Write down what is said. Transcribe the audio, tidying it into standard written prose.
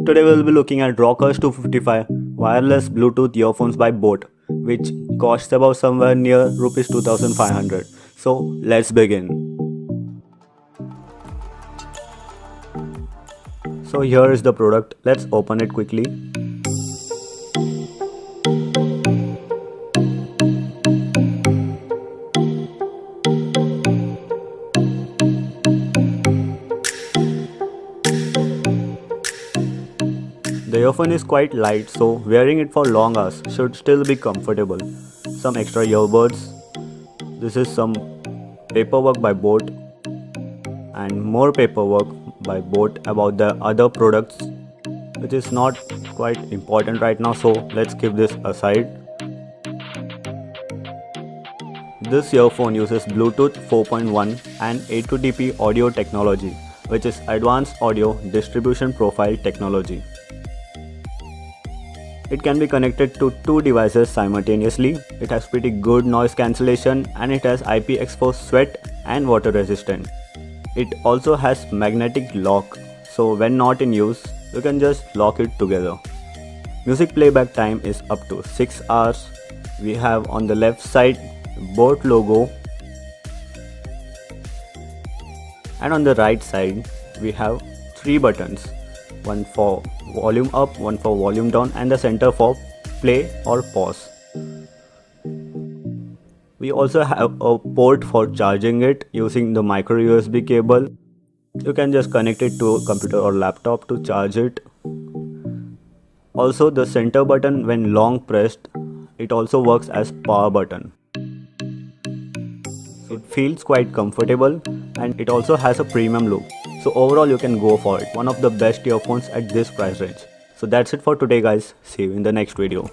Today we'll be looking at Rockerz 255 wireless Bluetooth earphones by boAt, which costs about somewhere near Rs 2500. So let's begin. So here is the product. Let's open it quickly. The earphone is quite light, so wearing it for long hours should still be comfortable. Some extra earbuds. This is some paperwork by boAt and more paperwork by boAt about the other products, which is not quite important right now, so let's keep this aside. This earphone uses Bluetooth 4.1 and 802.dp audio technology, which is advanced audio distribution profile technology. It can be connected to two devices simultaneously. It has pretty good noise cancellation and it has IP-exposed sweat and water resistant. It also has magnetic lock, so when not in use, you can just lock it together. Music playback time is up to 6 hours. We have on the left side boAt logo, and on the right side we have 3 buttons. One for volume up, one for volume down, and the center for play or pause. We also have a port for charging it using the micro USB cable. You can just connect it to a computer or laptop to charge it. Also, the center button, when long pressed, it also works as power button. It feels quite comfortable and it also has a premium look. So overall you can go for it. One of the best earphones at this price range. So that's it for today guys. See you in the next video.